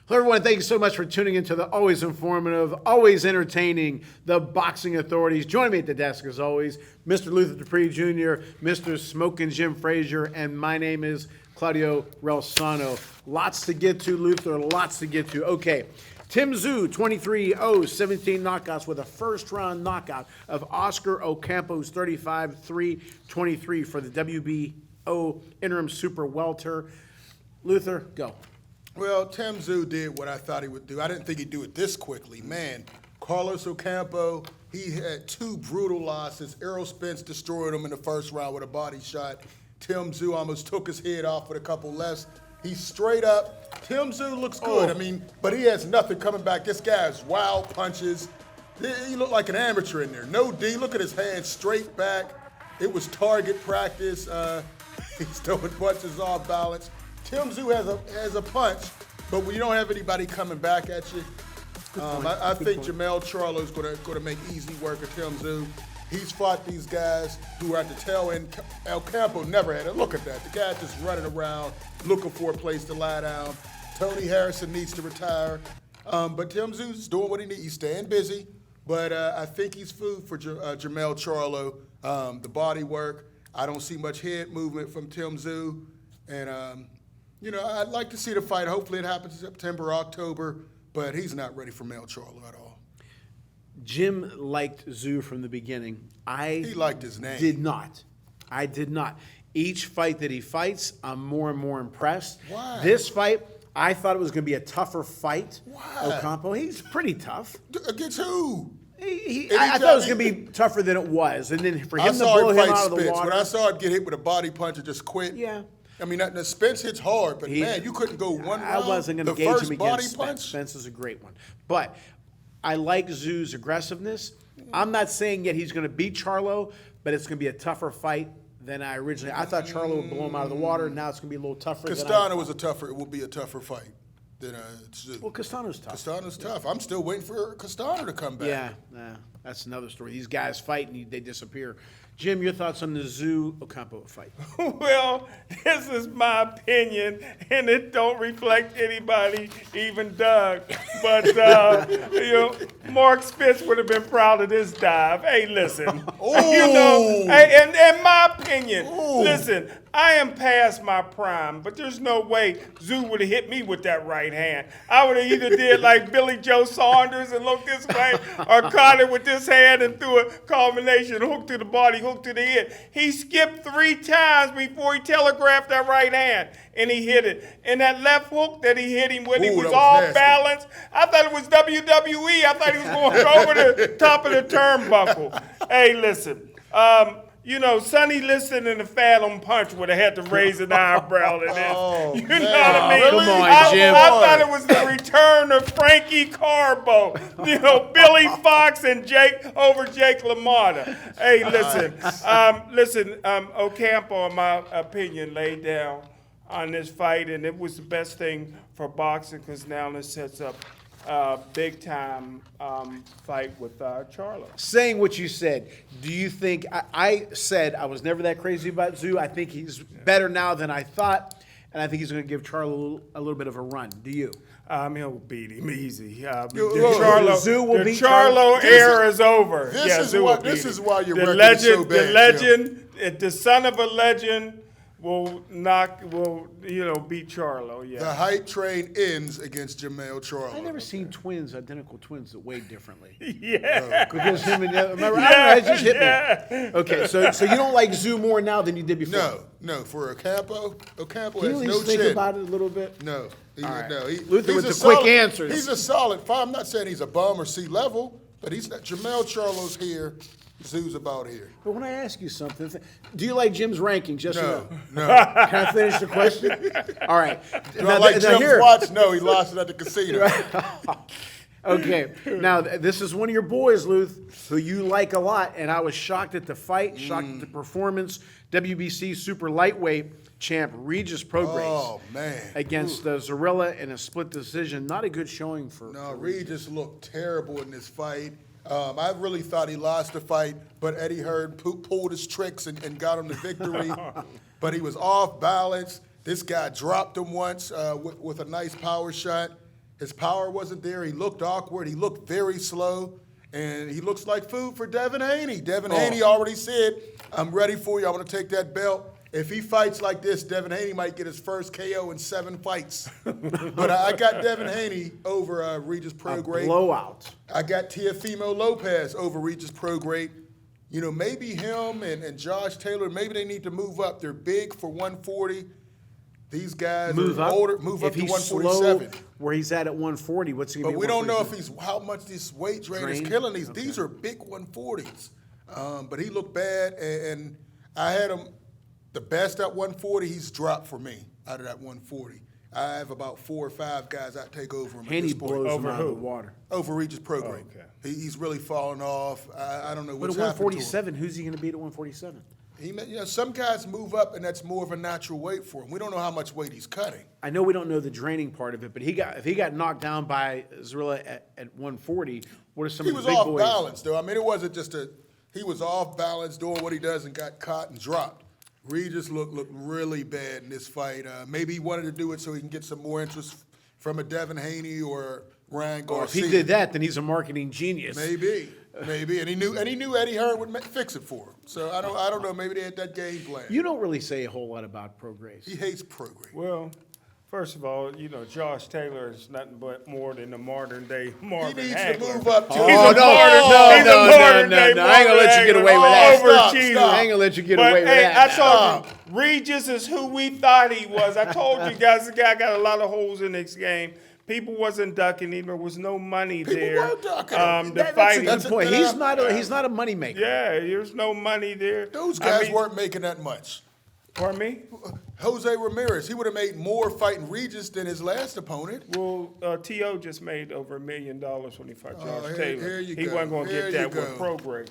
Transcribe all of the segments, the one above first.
Hello, everyone. Thank you so much for tuning into the always informative, always entertaining, the Boxing Authorities. Joining me at the desk, as always, Mr. Luther Dupree Jr., Mr. Smokin' Jim Frazier, and my name is Claudio Relsano. Lots to get to, Luther, lots to get to. Okay, Tszyu, 23-0, 17 knockouts with a first-round knockout of Oscar Ocampo's 35-3-23 for the WBO Interim Super Welter. Luther, go. Well, Tszyu did what I thought he would do. I didn't think he'd do it this quickly. Man, Carlos Ocampo, he had two brutal losses. Errol Spence destroyed him in the first round with a body shot. Tszyu almost took his head off with a couple less. He's straight up. Tszyu looks good. But he has nothing coming back. This guy has wild punches. He looked like an amateur in there. No D. Look at his hands straight back. It was target practice. He's throwing punches off balance. Tszyu has a punch, but when you don't have anybody coming back at you, I think Jermell Charlo's going to make easy work of Tszyu. He's fought these guys who are at the tail end. Ocampo never had it. Look at that. The guy just running around looking for a place to lie down. Tony Harrison needs to retire. But Tszyu's doing what he needs. He's staying busy, but I think he's food for Jermell Charlo. The body work. I don't see much head movement from Tszyu. And, I'd like to see the fight. Hopefully it happens in September, October, but he's not ready for Mel Charlo at all. Jim liked Tszyu from the beginning. He liked his name. I did not. Each fight that he fights, I'm more and more impressed. Why? This fight, I thought it was going to be a tougher fight. Why? Ocampo, he's pretty tough. Against who? I thought it was going to be tougher than it was. And then for him to blow him out of the water. When I saw it get hit with a body punch and just quit. Yeah. I mean, the Spence hits hard, but man, you couldn't go one round. I wasn't going to gauge him against Spence. Spence is a great one. But I like Tszyu's aggressiveness. I'm not saying yet he's going to beat Charlo, but it's going to be a tougher fight than I originally. I thought Charlo would blow him out of the water. Now it's going to be a little tougher. It will be a tougher fight than Tszyu. Well, Castano's tough. Castano's tough. I'm still waiting for Castano to come back. Yeah, that's another story. These guys fight and they disappear. Jim, your thoughts on the Tszyu Ocampo fight? Well, this is my opinion, and it don't reflect anybody, even Doug. But Mark Spitz would have been proud of this dive. Hey, listen, in my opinion, listen, I am past my prime, but there's no way Tszyu would have hit me with that right hand. I would have either did like Billy Joe Saunders and looked this way, or caught it with this hand and threw a combination hook to the body, hook to the head. He skipped 3 times before he telegraphed that right hand, and he hit it. And that left hook that he hit him with, he was off balance. I thought it was WWE. I thought he was going over the top of the turnbuckle. Hey, listen. Sonny Liston and the Phantom Punch would have had to raise an eyebrow to this. You know what I mean? Come on, Jim. I thought it was the return of Frankie Carbo. Billy Fox and Jake LaMotta. Hey, listen. Ocampo, in my opinion, laid down on this fight, and it was the best thing for boxing because now this sets up big time fight with Charlo. Saying what you said, do you think I said I was never that crazy about Tszyu? I think he's better now than I thought, and I think he's going to give Charlo a little bit of a run. Do you? He'll beat him easy. The Charlo era is over. This is why your record is so bad. The legend, the son of a legend, will beat Charlo. Yeah. The hype train ends against Jermell Charlo. I've never seen identical twins that weighed differently. Yeah. Because him and the other, remember? Yeah, it just hit me. Okay, so you don't like Tszyu more now than you did before? No. For Ocampo Can has you at no least think chin. about it a little bit? No. Luther with the quick answers. He's a solid fight. I'm not saying he's a bum or C-level, but he's not. Jermell Charlo's here. Tszyu's about here. But when I ask you something, do you like Jim's rankings? Yes or no? Can I finish the question? All right. Do I like Jim's watch? No, he lost it at the casino. Okay. Now, this is one of your boys, Luth, who you like a lot, and I was shocked at the fight, shocked at the performance. WBC super lightweight champ Regis Prograis against Zarilla in a split decision. Not a good showing for Regis looked terrible in this fight. I really thought he lost the fight, but Eddie Hearn pulled his tricks and got him the victory. But he was off balance. This guy dropped him once with a nice power shot. His power wasn't there. He looked awkward. He looked very slow. And he looks like food for Devin Haney. Devin Haney already said, I'm ready for you. I want to take that belt. If he fights like this, Devin Haney might get his first KO in 7 fights. But I got Devin Haney over Regis Prograis. Blowout. I got Teofimo Lopez over Regis Prograis. You know, maybe him and Josh Taylor, maybe they need to move up. They're big for 140. These guys Move are up. older. Move up If to he's 147. slow, where he's at 140, what's he going But to be? we don't know if he's how much this weight drain is Drain? killing these. Okay. These are big 140s. But he looked bad, and I had him the best at 140. He's dropped for me out of that 140. I have about 4 or 5 guys I take over him. at Haney this point. blows him Over out of who? the water. Over Regis Prograis. Okay. He's really fallen off. I don't know But what's at happened to him. 147, who's he going to beat at 147? Some guys move up, and that's more of a natural weight for him. We don't know how much weight he's cutting. I know we don't know the draining part of it, but if he got knocked down by Zrilla at 140, what are some He of was the big off boys? balance, though. I mean, it wasn't just he was off balance doing what he does and got caught and dropped. Regis looked really bad in this fight. Maybe he wanted to do it so he can get some more interest from a Devin Haney or Ryan Or if Garcia. he did that, then he's a marketing genius. Maybe, and he knew Eddie Hearn would fix it for him. So I don't know. Maybe they had that game plan. You don't really say a whole lot about Prograis. He hates Prograis. Well, first of all, you know, Josh Taylor is nothing but more than a modern day He Marvin needs Hagler. to move up to. He's a no, modern- no, he's a no, modern no, day no. I ain't gonna let you get Marvin away with Hagler that. over Stop, Cheeto. stop. I ain't gonna let you get But, away with hey, that. I told you, Regis is who we thought he was. I told you guys, the guy got a lot of holes in this game. People wasn't ducking him. There was no money People there. were ducking him. The That's a fighting. good point. He's not a money maker. Yeah, there's no money there. Those I guys mean, weren't making that much. Pardon me? Jose Ramirez, he would have made more fighting Regis than his last opponent. Well, T.O. just made over $1 million when he fought Josh here- Taylor. here you He go. wasn't going to Here get you that with go. Prograis.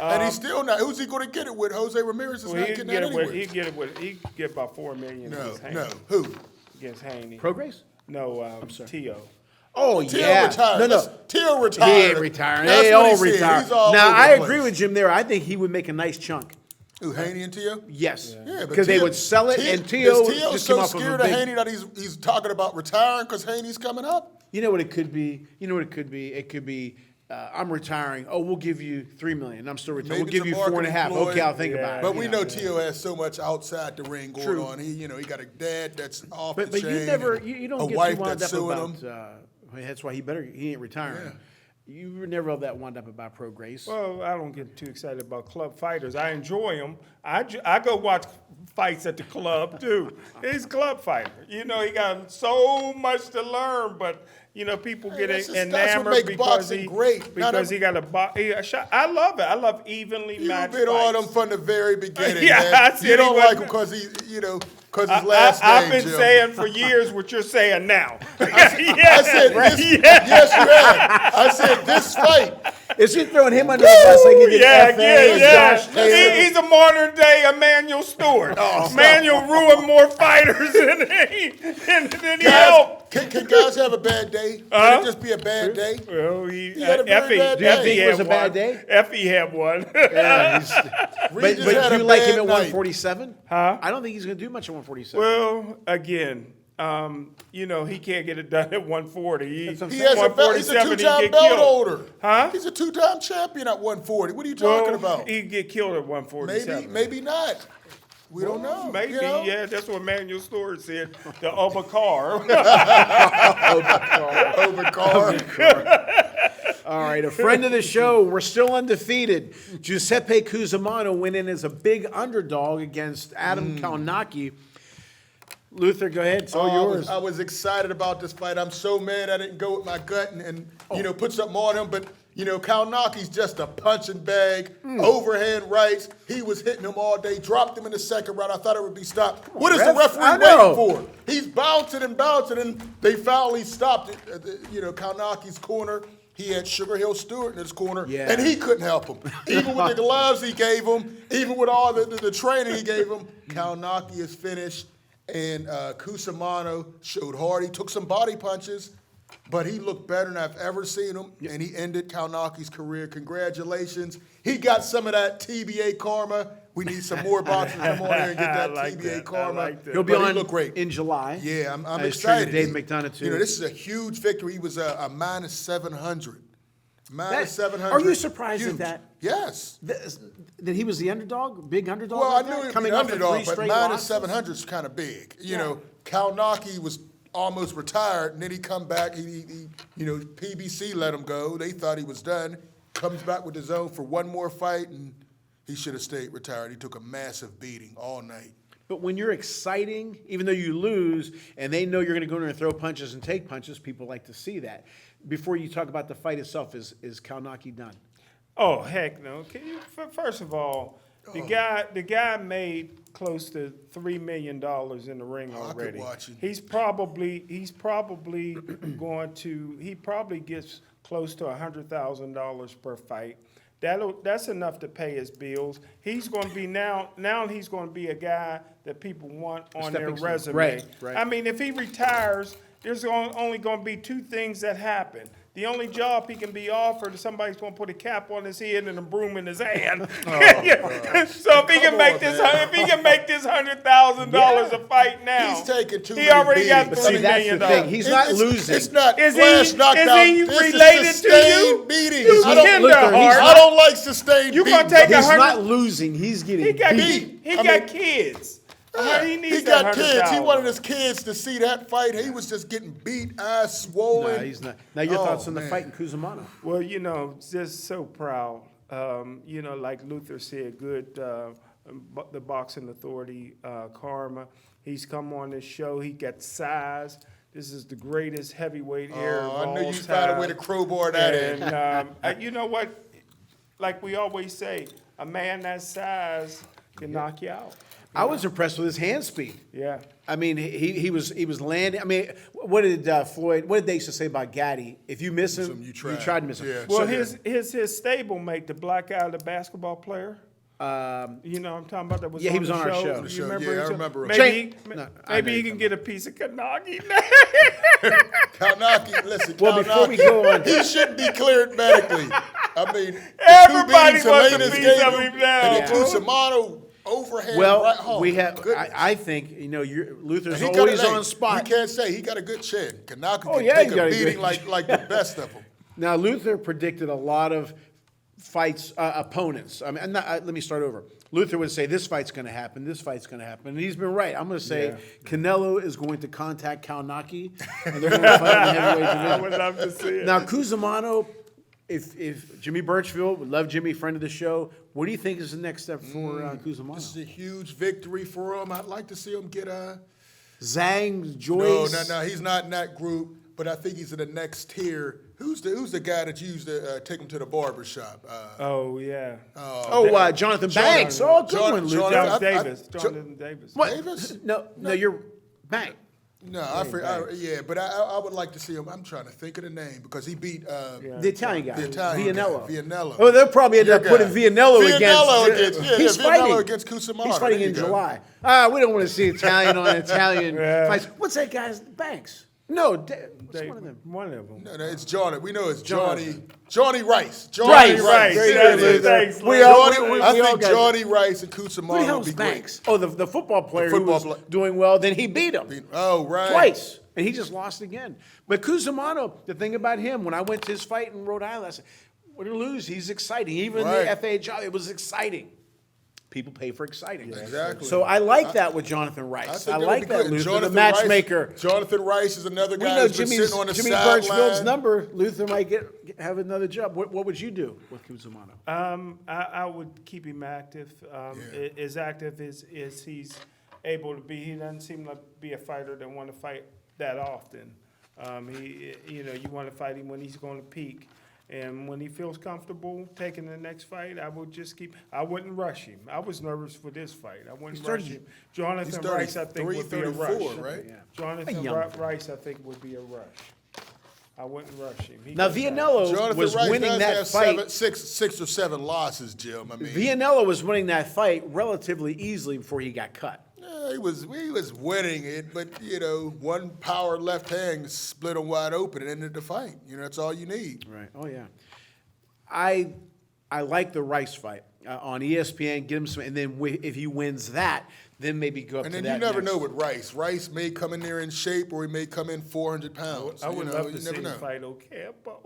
And he's still not. Who's he going to get it with? Jose Ramirez is Well, not he'd getting get that it with. anyway. He'd get about $4 million No, against Haney. no. Who? Against Haney. Prograis? No, T.O. Oh, Teal yeah. retired. No. Teal He retired. ain't retiring. That's They what he all said. retire. He's all Now, over I the agree place. with Jim there. I think he would make a nice chunk. Who, Haney and Teo? Yes. Yeah, but Because they Teo- would sell it, Teo- and Teo is Teo just so come off of scared a of big... Haney that he's talking about retiring because Haney's coming up? You know what it could be? It could be, I'm retiring. Oh, we'll give you $3 million. I'm still retiring. Maybe We'll give it's you a 4.5. marketing ploy. Okay, I'll think Yeah. about it. But we you know Teo has so much outside the ring going True. on. He got a dad that's off But the you chain. never, and you don't a get wife too wound that's up suing about. him. That's why he ain't retiring. Yeah. You were never all that wound up about Prograis. Well, I don't get too excited about club fighters. I enjoy them. I go watch fights at the club too. He's a club fighter. You know, he got so much to learn, but you know, people get that's what enamored make because boxing great. he got a shot. I love it. I love evenly You've matched been on him fights. from the very beginning, Yeah, man. I said You don't he like him wasn't- because because his last name, I've been Jim. saying for years what you're saying now. I said, yes, you have. I said, this fight. Is he throwing him under the bus like he did FA, Josh Taylor? He's a modern day Emmanuel Stewart. Emmanuel ruined more fighters than he helped. Can guys have a bad day? Can it just be a bad day? Well, he had a very bad day. Effie It was had a bad one. day? Effie had one. Yeah, but Regis had do a you like him bad at night. 147? Huh? I don't think he's going to do much at 147. Well, again, you know, he can't get it done at 140. He has a belt. He's a 147, he'd two-time get belt killed. holder. Huh? He's a two-time champion at 140. What are you talking about? He'd get killed at 147. Maybe not. We don't know. Maybe, you know? yeah, that's what Emmanuel Stewart said. The Obakar. All right, a friend of the show. We're still undefeated. Giuseppe Cusumano went in as a big underdog against Adam Kownacki. Luther, go ahead. It's all yours. I was excited about this fight. I'm so mad I didn't go with my gut and put something on him. But, Kownacki's just a punching bag, overhand rights. He was hitting him all day, dropped him in the second round. I thought it would be stopped. What is the ref, I referee know. waiting for? He's bouncing, and they finally stopped it. Kownacki's corner. He had Sugar Hill Stewart in his corner, Yeah. and he couldn't help him. Even with the gloves he gave him, even with all the training he gave him, Kownacki is finished. And Cusumano showed hard. He took some body punches, but he looked better than I've ever seen him, and he ended Kownacki's career. Congratulations. He got some of that TBA karma We need some more boxers to come on here and get that I like TBA that. I karma. like that. He'll be But he on looked great. in July. Yeah, I'm As trainer excited. Dave McDonough, too. You know, this is a huge victory. He was a minus 700. Minus 700. Are you surprised Huge. at that? Yes. That he was the underdog, big underdog? Well, like I knew that? he was Coming an off of underdog, three but straight minus losses? 700 is kind of big. You Yeah. know, Kownacki was almost retired, and then he come back. He PBC let him go. They thought he was done. Comes back with his own for one more fight, and he should have stayed retired. He took a massive beating all night. But when you're exciting, even though you lose, and they know you're going to go in there and throw punches and take punches, people like to see that. Before you talk about the fight itself, is Kownacki done? Oh heck no! First of all, the guy made close to $3 million in the ring I could already. watch him. He's probably going to. He probably gets close to $100,000 per fight. That's enough to pay his bills. He's going to be now he's going to be a guy that people want on their stepping stone. resume. Right. I mean, if he retires, there's only going to be two things that happen. The only job he can be offered is somebody's going to put a cap on his head and a broom in his hand. So if he can make this, if he can make this $100,000 a fight now, He's taking too he many already got beatings. $3 See, that's million. the thing. He's not losing. It's not Is he- flash knockdown. is he This related is to sustained you? beatings. You I don't, tender Luther, he's heart. I don't like sustained You beatings. gonna take He's 100 not losing. He's getting He got beat. he I got mean- kids. He needs He that got kids. He 100,000. wanted his kids to see that fight. He was just getting beat, eyes swollen. No, he's not. Now, your Oh, thoughts on the man. fight in Cusumano? Well, just so proud. Like Luther said, good. The Boxing Authority, Karma. He's come on this show. He got size. This is the greatest heavyweight here of I all knew you found a way to time. crowbar that in. And you know what? Like we always say, a man that size can knock you out. I was impressed with his hand speed. Yeah. I mean, he was landing. I mean, what did Floyd? What did they used to say about Gaddy? If you miss him, You you tried. tried to miss him. Yeah. Well, So- his stablemate, the black guy, the basketball player. You know what I'm talking about? That was Yeah, he on was the on our show. You The show, remember? yeah, his I show? remember him. Maybe, No, I maybe know he you can get a piece of Kownacki. Kownacki, listen, Well, before we go on- he shouldn't be cleared medically. I mean, Everybody the two wants a beatings piece gave of him now. And then Cusumano overhand Well, right home. we have. Goodness. I think Luther's He got always a leg. on spot. You can't say he got a good chin. Kownacki Oh, can yeah, take he got a a beating good like the best of them. Now, Luther predicted a lot of fights, opponents. I mean, let me start over. Luther would say, this fight's going to happen, this fight's going to happen. And he's been right. I'm going to say Canelo is going to contact Kownacki, and they're going to fight in the heavyweight I division. would love to see it. Now, Cusumano, if Jimmy Birchfield, would love Jimmy, friend of the show, what do you think is the next step for Cusumano? This is a huge victory for him. I'd like to see him get a... Zhang, Joyce? No, he's not in that group, but I think he's in the next tier. Who's the guy that you used to take him to the barber shop? Oh, yeah. Jonathan Banks. Oh, good one, Luther. Jonathan Jonathan Davis. What? Davis? No, you're Bank. No, but I would like to see him. I'm trying to think of the name because he beat The Italian guy. the Italian Vianello. guy, Vianello. Oh, they'll probably end up Your putting guy. Vianello Vianello against. against- He's Vianello fighting against Cusumano. He's fighting There in you go. July. We don't want to see Italian on Italian fights. What's that guy's Banks? No, what's one of them? One of them. No, it's Johnny. We know it's Jonathan. Johnny Rice. Johnny Rice. Rice. Very There good, it is. Thanks, We Luther. all- Johnny, we I all think got it. Johnny Rice and Who the Cusumano would hell's be great. Banks? Oh, the football player who football was player. doing well. Then he beat him Oh, right. twice, and he just lost again. But Cusumano, the thing about him, when I went to his fight in Rhode Island, I said, "Win or lose, he's exciting." Even Right. the FA job, it was exciting. People pay for exciting. Exactly. So I like that with Jonathan I Rice. think I would like be that, good. Luther, the Jonathan matchmaker. Rice, Jonathan Rice is another We guy know who's been Jimmy sitting on the Birchfield's sideline. number. Luther might have another job. What would you do with Cusumano? I would keep him active, as active as he's able to be. He doesn't seem to be a fighter that want to fight that often. You want to fight him when he's going to peak. And when he feels comfortable taking the next fight, I would just I wouldn't rush him. I was nervous for this fight. I wouldn't rush him. Jonathan He's Rice, I think, would be a 33, rush. 34, right? Jonathan young Rice, I think, would be a rush. I wouldn't rush him. He Now goes Vianello Jonathan was Rice winning does that have fight. six or seven losses, Jim. I mean, Vianello was winning that fight relatively easily before he got cut. he was winning it, but one power left hand split him wide open and ended the fight. That's all you need. Right. Oh yeah. I like the Rice fight. on ESPN, get him some, and then if he wins that, then maybe go up And to then that you never next. know with Rice. Rice may come in there in shape, or he may come in 400 pounds. I would love to you see never him know. fight Ocampo.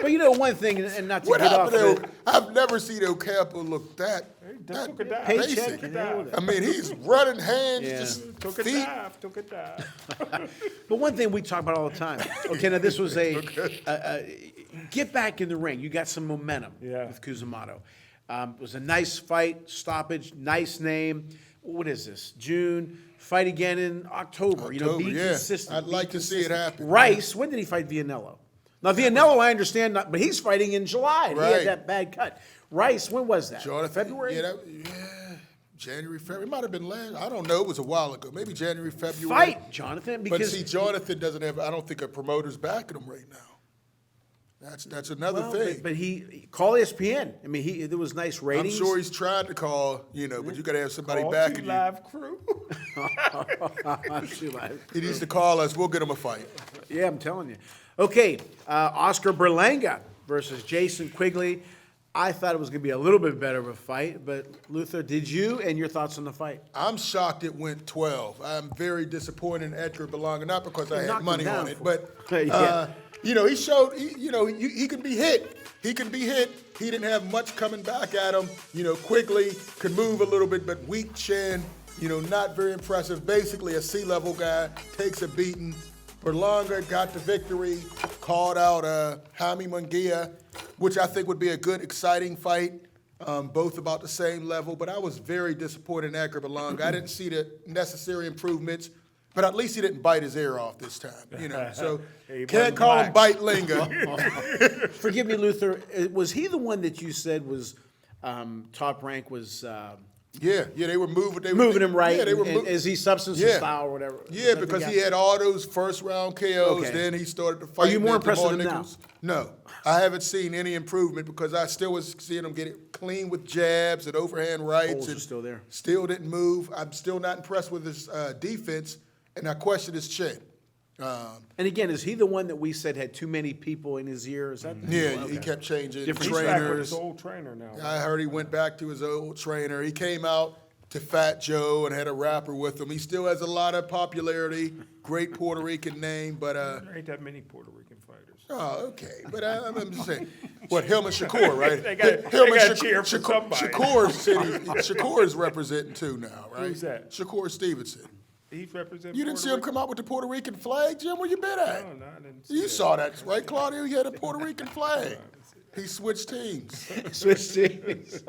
But you know one thing, and not to What get off happened the, to I've never seen Ocampo look that Took a dive. Paycheck, basic. you know, I mean, he's running hands, Yeah. just Took a feet. dive. Took a dive. But one thing we talk about all the time. Okay, now this was a get back in the ring. You got some momentum Yeah. with Cusumano. It was a nice fight, stoppage, nice name. What is this? June. Fight again in October. You know, be October, yeah. consistent. I'd be like to see it consistent. happen. Rice, when did he fight Vianello? Now Vianello, I understand, but he's fighting in July. And He Right. had that bad cut. Rice, when was that? Jonathan, February. Yeah, January, February. It might have been last. I don't know. It was a while ago. Maybe January, February. Fight, Jonathan, But because see, Jonathan doesn't have. I don't think a promoter's backing him right now. That's another well, thing. but he call ESPN. I mean, there was nice I'm ratings. sure he's tried to call, but you got to have somebody All backing two you. live crew. He needs to call us. We'll get him a fight. Yeah, I'm telling you. Okay, Oscar Berlanga versus Jason Quigley. I thought it was going to be a little bit better of a fight, but Luther, did you? And your thoughts on the fight? I'm shocked it went 12. I'm very disappointed in Edgar Berlanga, not because I knocked had him money down on it, for- but Yeah. he showed. He can be hit. He can be hit. He didn't have much coming back at him. Quigley could move a little bit, but weak chin. Not very impressive. Basically, a sea-level guy takes a beating. Berlanga got the victory, called out Jaime Munguia, which I think would be a good, exciting fight, both about the same level. But I was very disappointed in Edgar Berlanga. I didn't see the necessary improvements, but at least he didn't bite his ear off this time. So He can't wasn't call him black. Bite Linga. Forgive me, Luther. Was he the one that you said was top rank? Was Yeah, they were moving. They moving him right? Yeah, they were and moving. is he substance and Yeah. style or whatever? Yeah, Is that the because guy? he had all those first-round KOs. Okay. Then he started to fight. you more with impressed with Jamal him now? Nichols. No, I haven't seen any improvement because I still was seeing him get it clean with jabs and overhand rights. Holes are and still there. Still didn't move. I'm still not impressed with his defense, and I question his chin. And again, is he the one that we said had too many people in his ear? Is that? Yeah, Okay. he kept changing Different He's back with trainers. his old trainer now. I heard he went back to his old trainer. He came out to Fat Joe and had a rapper with him. He still has a lot of popularity. Great Puerto Rican name, but There ain't that many Puerto Rican fighters. oh, okay. But I'm just saying, what Hillman Shakur, right? They got- Hillman they got to cheer for somebody. Shakur is representing too now, right? Who's that? Shakur Stevenson. He's representing. You didn't see him come out with the Puerto Rican flag, Jim? Where you been at? No, I didn't see You it. saw that, right, Claudio? He had a Puerto Rican flag. He switched teams. Switch teams.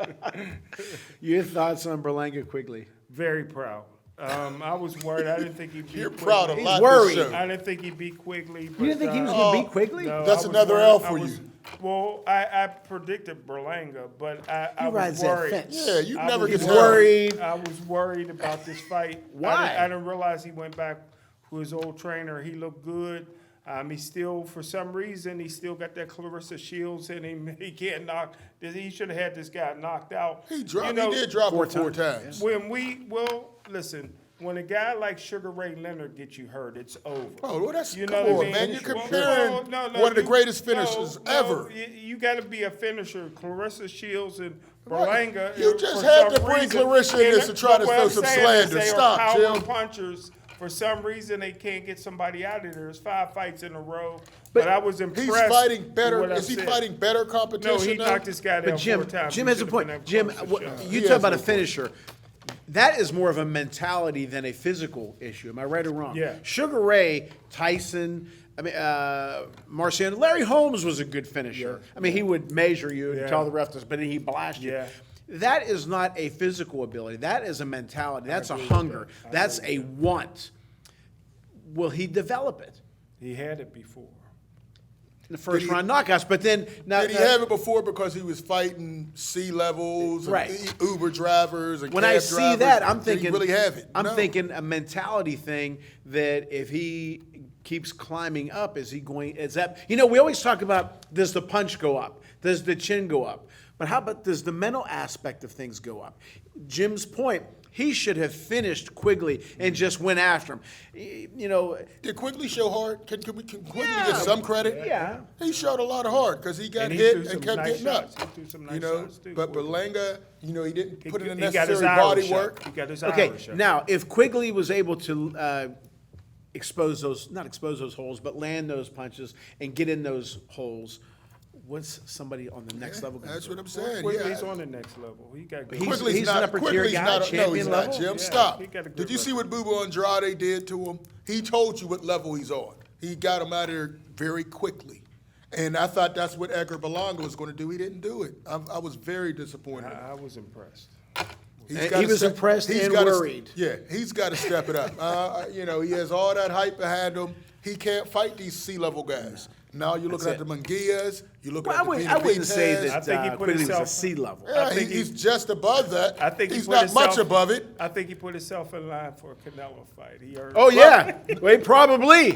Your thoughts on Berlanga Quigley? Very proud. I was worried. I didn't think he'd beat You're Quigley. proud a He's lot worried. this show. I didn't think he'd beat Quigley. You didn't think he was but, going to beat Quigley? no, That's I was another worried. L for you. Well, I predicted Berlanga, but I He was rides that worried. fence. Yeah, you I never was get worried. I was worried about this fight. Why? I didn't realize he went back to his old trainer. He looked good. He still, for some reason, he still got that Clarissa Shields in him. He can't knock. He should have had this guy knocked out. He dropped. You know, He did drop four him 4 times. times. listen. When a guy like Sugar Ray Leonard gets you hurt, it's over. Oh, well, that's You come know what I on, mean? man. You're Well, comparing no, one of the you- greatest finishers no, ever. You got to be a finisher. Clarissa Shields and Right. Berlanga. You just had to bring Clarissa in this to try to throw some slander. Stop, power Jim. punchers. For some reason, they can't get somebody out of there. There's 5 fights in a row. But I was impressed. He's fighting with better. what I Is he said. fighting better competition? No, he now? knocked this guy down But Jim, 4 times. Jim He has a should've point. been that Jim, close to what, shot. you He talk has about no a point. finisher. That is more of a mentality than a physical issue. Am I right or wrong? Yeah. Sugar Ray, Tyson, Marciano, Larry Holmes was a good finisher. I mean, he would measure you and Yeah. tell the ref this, but he blasted you. Yeah. That is not a physical ability. That is a mentality. That's a hunger. That's a want. Will he develop it? He had it before. In the first round knockouts, but then now, Did he have it before because he was fighting C-levels, Right. and Uber drivers, and when cab I see drivers? that, I'm Did thinking he really have it? I'm No. thinking a mentality thing that if he keeps climbing up, is he going? Is that we always talk about does the punch go up? Does the chin go up? But how about does the mental aspect of things go up? Jim's point. He should have finished Quigley and just went after him. You know, Did Quigley show heart? Can Quigley get some credit? Yeah. He showed a lot of heart because he got And he hit threw some and kept nice getting up. shots. He threw some nice You know, shots, too. but Berlanga, you know, he didn't put in the He got his necessary Irish body up. work. He got his Okay, Irish up. now if Quigley was able to not expose those holes, but land those punches and get in those holes, what's somebody on the next level gonna That's do? what I'm saying. Quigley's Yeah. on the next level. He got good. He's an upper tier guy, no, champion he's level? not, Jim. Yeah, Stop. he got a good Did you see record. what Boo Boo Andrade did to him? He told you what level he's on. He got him out of there very quickly. And I thought that's what Edgar Berlanga was going to do. He didn't do it. I was very disappointed. I was impressed. He's And gotta he was step- impressed he's and gotta- worried. Yeah, he's got to step it up. You know, he has all that hype behind him. He can't fight these C-level guys. Now you're looking That's at the Munguias. You're looking Well, at the I wouldn't say Benavidez. I that think he put Quigley was a himself- C level. Yeah, I think he's just above that. I think he's he put not himself, much above it. I think he put himself in line for a Canelo fight. He earned Oh yeah, wait, probably,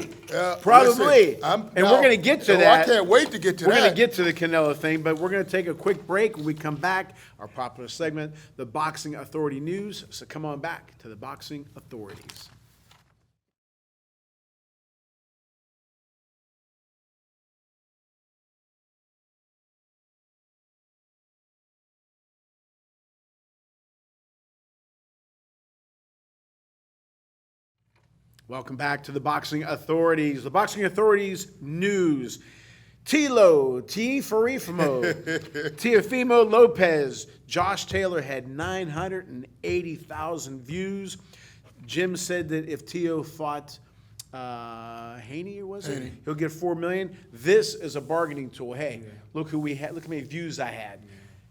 probably. Listen, and we're going to get to that. I can't wait to get to We're that. going to get to the Canelo thing, but we're going to take a quick break. When we come back, our popular segment, the Boxing Authority News. So come on back to the Boxing Authorities. Welcome back to the Boxing Authorities. The Boxing Authorities News. Tilo, Teofimo Lopez, Josh Taylor had 980,000 views. Jim said that if Teo fought Haney, or was it? Haney. He'll get 4 million. This is a bargaining tool. Hey, look who we had. Look how many views I had.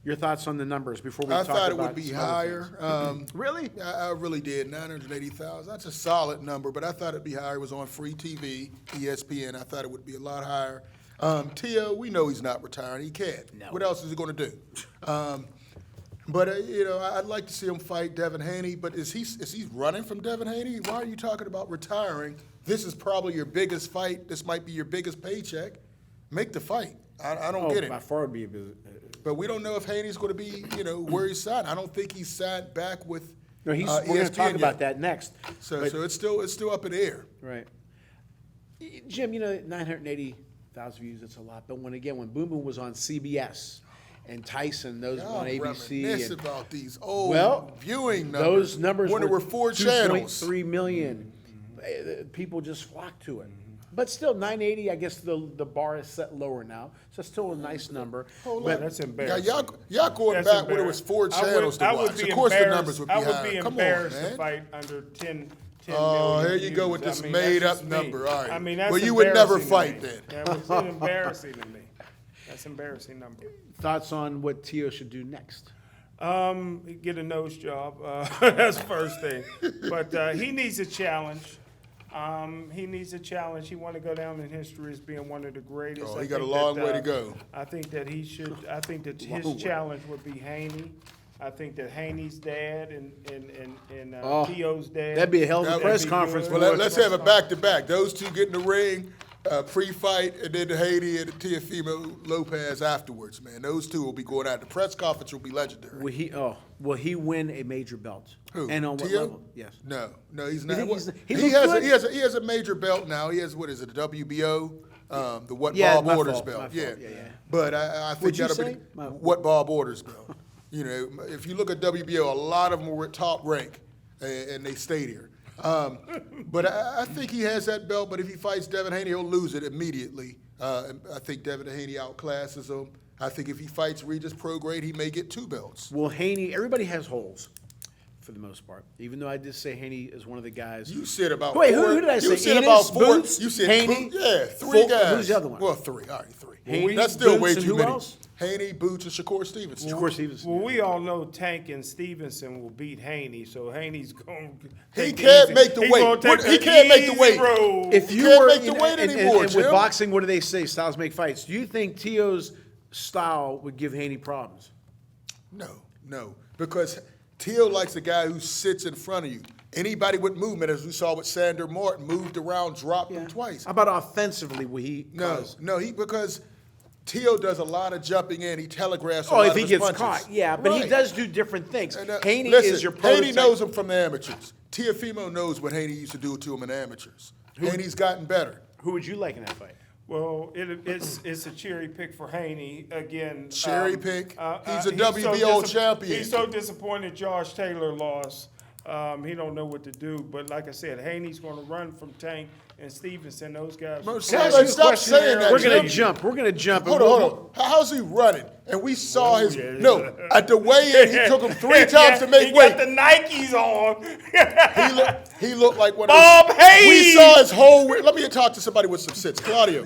Your thoughts on the numbers before we I talk thought it about would be some other things. higher. Really? I really did. 980,000. That's a solid number, but I thought it'd be higher. It was on free TV, ESPN. I thought it would be a lot higher. Teo, we know he's not retiring. He can't. No. What else is he going to do? But you know, I'd like to see him fight Devin Haney. But is he running from Devin Haney? Why are you talking about retiring? This is probably your biggest fight. This might be your biggest paycheck. Make the fight. I don't get it. By far would be a bit. But we don't know if Haney's going to be, you know, where he's signed. I don't think he's signed back with No, we're going to ESPN talk yet. about that next. So, But- so it's still up in the air. Right. Jim, you know, 980,000 views, that's a lot. But when Boom Boom was on CBS and Tyson, those Y'all on ABC. reminisce And, about these old well, viewing numbers. those numbers when there were 4 channels. 2.3 million. People just flocked to it. But still, 980, I guess the bar is set lower now. So it's still a nice number. But That's Yeah, embarrassing. y'all going That's back when there was 4 channels to watch. Of course the numbers would be I higher. would be Come on, embarrassed to man. fight under 10 Oh, million here you go with views. this I mean, made that's up just me. number. All right. I mean, that's Well, you would never embarrassing to fight me. then. That was embarrassing to me. That's an embarrassing number. Thoughts on what Teo should do next? Get a nose job. That's the first thing. But he needs a challenge. He needs a challenge. He want to go down in history as being one of the greatest. Oh, I he got a think long that, way to go. I think that he should. I think that his Long way. challenge would be Haney. I think that Haney's dad and Oh, Teo's dad. That'd be a hell of a That'd press be conference. good. for Well, us. let's have it back-to-back. Those two get in the ring, pre-fight, and then Haney and Teofimo Lopez afterwards, man. Those two will be going out. The press conference will be legendary. Will he win a major belt? Who? And on what Teo? level? Yes. No, he's You not. think he's- he he looks has good? he has a major belt now. He has, what is it, the WBO, the What Yeah, Ball my Borders fault, belt. my Yeah. fault, yeah. But I think What'd you that'll say? be My- What Ball Borders belt. You know, if you look at WBO, a lot of them were at top rank, and they stayed here. But I think he has that belt. But if he fights Devin Haney, he'll lose it immediately. I think Devin Haney outclasses him. I think if he fights Regis Prograde, he may get 2 belts. Will Haney? Everybody has holes, for the most part. Even though I did say Haney is one of the guys. You said about Wait, 4. who did I You say? said Enos, about 4. Boots, You said Haney? Yeah, 3 Four- guys. who's the other one? Well, 3. All right, 3. Haney, That's still Boots, way and too who many. else? Haney, Boots, and Shakur Stevenson. Of course, he was. Well, we all know Tank and Stevenson will beat Haney, so Haney's going to He can't make the weight. He can't make the weight. If He you can't were make the you know, weight and anymore, with Jim. boxing, what do they say? Styles make fights. Do you think Teo's style would give Haney problems? No, because Teo likes a guy who sits in front of you. Anybody with movement, as we saw with Sander Martin, moved around, dropped him twice. How about offensively? Will he? No, cause- no, because Tszyu does a lot of jumping in. He telegraphs a Oh, lot if of he his gets punches. caught, yeah, but he Right. does do different things. And, Haney listen, is your prototype. Haney knows him from the amateurs. Teofimo knows what Haney used to do to him in the amateurs. Haney's gotten better. Who would you like in that fight? Well, it's a cherry pick for Haney again. Cherry pick? He's a so WBO champion. He's so disappointed Josh Taylor lost. He don't know what to do. But like I said, Haney's going to run from Tank and Stevenson. Those guys. Stop saying that. We're gonna Jim. jump. We're gonna jump. Hold on. How's he running? And we saw his at the weigh-in. He took him 3 times to make he weight. got the Nikes on. He looked like one Bob of those. Hayes! We saw his whole. Let me talk to somebody with some sense. Claudio,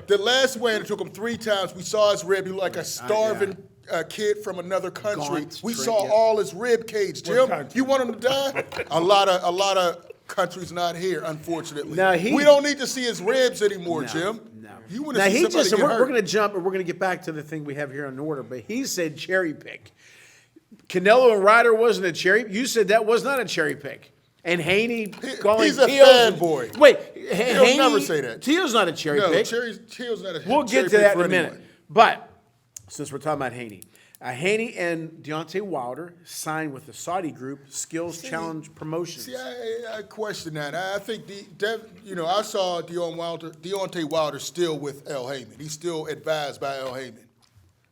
the last weigh-in, it took him 3 times. We saw his rib. He looked like a starving kid from another country. Gaunt, we straight, saw yeah. all his rib cage. Jim, country? you want him to die? a lot of countries not here, unfortunately. Now, we don't need to see his ribs anymore, Jim. No. You want to Now see he somebody just. get We're hurt. gonna jump, and we're gonna get back to the thing we have here in order. But he said cherry pick. Canelo and Ryder wasn't a cherry. You said that was not a cherry pick. And Haney calling he's a Tszyu- fanboy. Wait, He'll Haney never say that. Tszyu's not a cherry No, pick. Tszyu's not a We'll cherry get to pick that for in a minute. anyone. But since we're talking about Haney, Haney and Deontay Wilder signed with the Saudi group Skills Challenge Promotions. See, I question that. I think I saw Deontay Wilder still with El Heyman. He's still advised by El Heyman,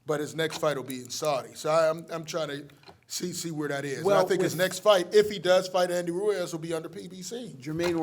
but his next fight will be in Saudi. So I'm trying to see where that is. Well, and I think his next fight, if he does fight Andy Ruiz, will be under PBC. Jermaine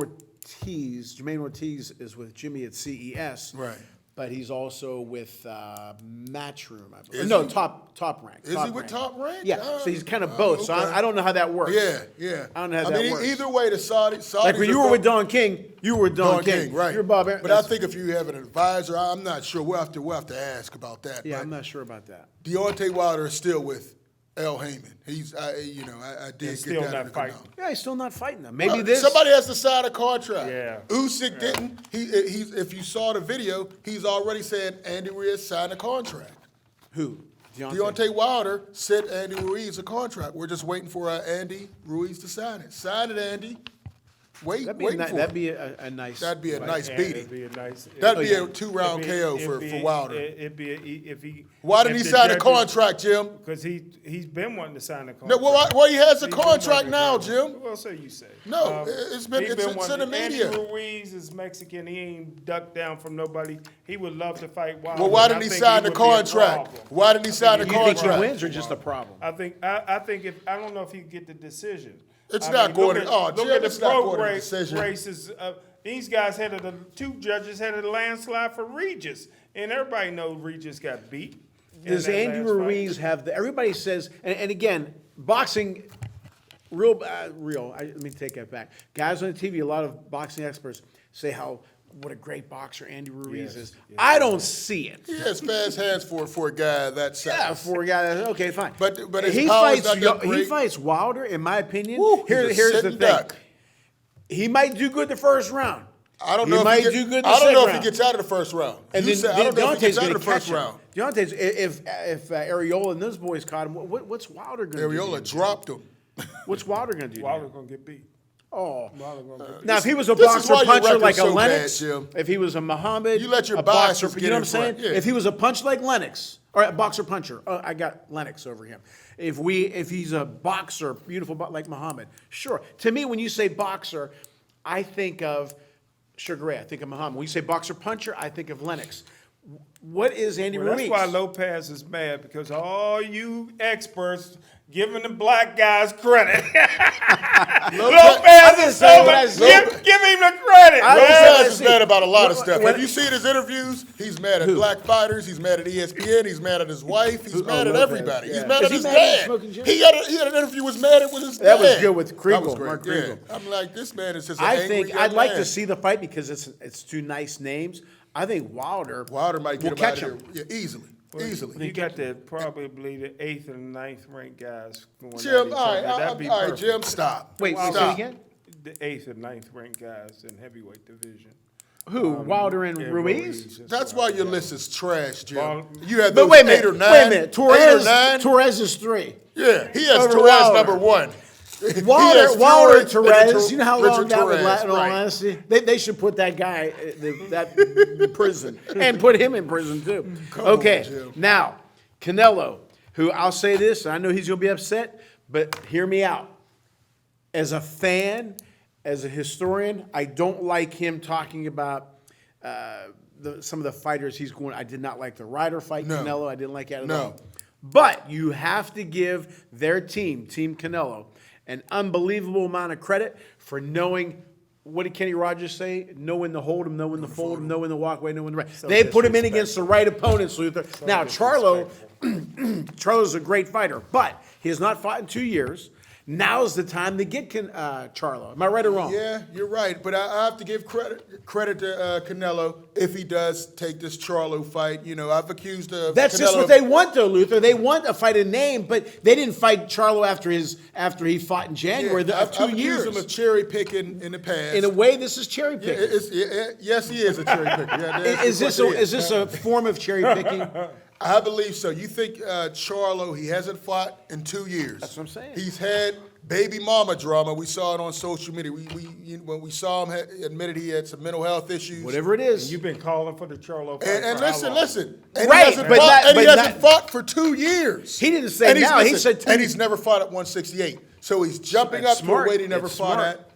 Ortiz is with Jimmy at CES. Right. But he's also with Matchroom, I believe. Is No, he? Top Rank. Is he with Top Rank? Yeah, so he's kind of both. So okay. I don't know how that works. Yeah. I don't know how that works. Either way, the Saudis. Like when you were with Don King, you were with Don King. right? You're Bob Aaron. But I think if you have an advisor, I'm not sure. We'll have to ask about that. Yeah, but I'm not sure about that. Deontay Wilder is still with El Heyman. He's, I did still get that. not in the fighting. canal. Yeah, he's still not fighting them. Maybe this. Somebody has to sign a contract. Yeah. Usyk didn't. He's if you saw the video, he's already said Andy Ruiz signed a contract. Who? Deontay Wilder sent Andy Ruiz a contract. We're just waiting for Andy Ruiz to sign it. Sign it, Andy. Wait for it. That'd be a nice. That'd be a nice Yeah, beating. it'd be a nice. That'd be a 2-round KO for Wilder. It'd be if he. Why didn't he sign a contract, Jim? Because he's been wanting to sign a No, contract. well, he has a He's been contract wanting to now, sign Jim. Well, so you say. No, it's in He's the wanting- media. Andy Ruiz is Mexican. He ain't ducked down from nobody. He would love to fight Wilder. Well, why and I didn't he think sign the would be a contract? problem. Why didn't he sign the You think he contract? wins or just a problem? I think if I don't know if he can get the decision. It's I not mean, going look to- at- oh, look Jim, at the it's not pro going to race- decision. races. These guys had 2 judges had a landslide for Regis, and everybody knows Regis got beat. in Does that Andy last fight. Ruiz have the? Everybody says, and again, boxing, real. Let me take that back. Guys on the TV, a lot of boxing experts say what a great boxer Andy Ruiz is. I don't see it. He has fast hands for a guy that size. Yeah, for a guy that okay, fine. But his he power's fights. not that He great. fights Wilder, in my opinion. Woo, Here's he's a the sitting thing. duck. He might do good the first round. I don't He know if might he do good the I don't know second if round. he gets out of the first round. And You then, said, I don't know if he Deontay's gets out going of to the first catch him. round. Deontay's if Areola and those boys caught him, what's Wilder going to do? Areola dropped him. What's Wilder going to do? to him? Wilder's gonna get beat. Oh. Wilder's gonna get beat. Now, if he was a This is boxer why your puncher record's like a so bad, Lennox, Jim. if he was a Muhammad, You let your a boxer, biases you get know in what I'm saying? front, yeah. If he was a punch like Lennox, or a boxer puncher, I got Lennox over him. If he's a boxer, beautiful like Muhammad, sure. To me, when you say boxer, I think of Sugar Ray. I think of Muhammad. When you say boxer puncher, I think of Lennox. What is Andy Well, Ruiz? that's why Lopez is mad, because all you experts giving the black guys credit. Lopez is so Lopez- give him the credit. I man. was Lopez is see. mad about a lot of When- stuff. when- Have you seen his interviews? He's mad at black fighters. He's mad at ESPN. He's mad at his wife. He's mad at Lopez, everybody. yeah. He's mad Is at he his mad at dad. Smoking Jim? He had an interview with his dad. That was good with That Kriegel, was great. Mark Yeah. Kriegel. I'm like, this man is just an I angry think young I'd like man. to see the fight because it's 2 nice names. I think Wilder Might get will him catch out him. of there. Yeah, easily. Easily. You got probably the 8th and 9th ranked guys going at Jim, each all right, other. That'd be all right, perfect. Jim, stop. Wait, say it stop. again? The 8th and 9th ranked guys in heavyweight division. Who? Wilder and Yeah, Ruiz? That's why your list is trash, Jim. Well, You had But those wait a 8 minute. or 9. Wait a minute. 8 or 9. Torres is 3. Yeah, he has Over Torres Wilder. number 1. Wilder, steroids, Torres. You know how long Richard that would Torres, last? In all right. honesty, they should put that guy in prison and put him in prison too. Okay, Jim. now Canelo, who I'll say this, and I know he's going to be upset, but hear me out. As a fan, as a historian, I don't like him talking about some of the fighters he's going. I did not like the Ryder fight, No. Canelo. I didn't like that at No. all. But you have to give their team, Team Canelo, an unbelievable amount of credit for knowing, what did Kenny Rogers say? Know when to hold him, know when to fold him, know when to walk away, know when to right. They put him in against the right opponents, Luther. Now, Charlo's a great fighter, but he has not fought in 2 years. Now's the time to get Charlo. Am I right or wrong? Yeah, you're right. But I have to give credit to Canelo if he does take this Charlo fight. You know, I've accused of That's Canelo. just what they want, though, Luther. They want a fight in name, but they didn't fight Charlo after he fought in January of I've 2 accused years. him of cherry picking in the past. In a way, this is cherry picking. Yes, he is a cherry picker. Yeah, Is this a form of cherry picking? I believe so. You think Charlo, he hasn't fought in 2 years. That's what I'm saying. He's had baby mama drama. We saw it on social media. When we saw him, admitted he had some mental health issues. Whatever it is. You've been calling for the Charlo fight And for how long? listen. And Right, he hasn't, but fought, not- and he but hasn't not- fought for 2 years. He didn't say And he's- now. He listen, said 2 and he's never fought at 168. So he's jumping That's up smart. to a weight he never It's fought smart. at.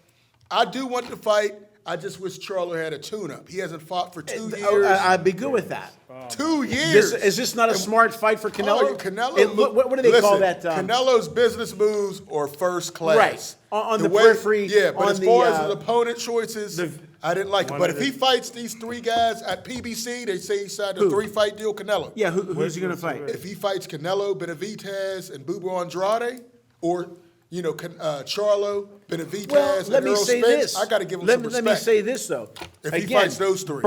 I do want to fight. I just wish Charlo had a tune-up. He hasn't fought for 2 years. I'd be good with that. 2 years. Is this not a smart fight for Canelo? Oh, Canelo. What do they call listen, that? Canelo's business moves are first class. Right. On the periphery, Yeah, but on as far the, as his opponent choices, I didn't like it. But if he fights these 3 guys at PBC, they say he signed a Who? 3-fight deal, Canelo. Yeah, who's he going to fight? If he fights Canelo, Benavidez, and Bubu Andrade, or Charlo, Benavidez, Well, and let me Earl say Spence, this. I got to give him let some me- respect. Let me say this, though. If he fights those 3.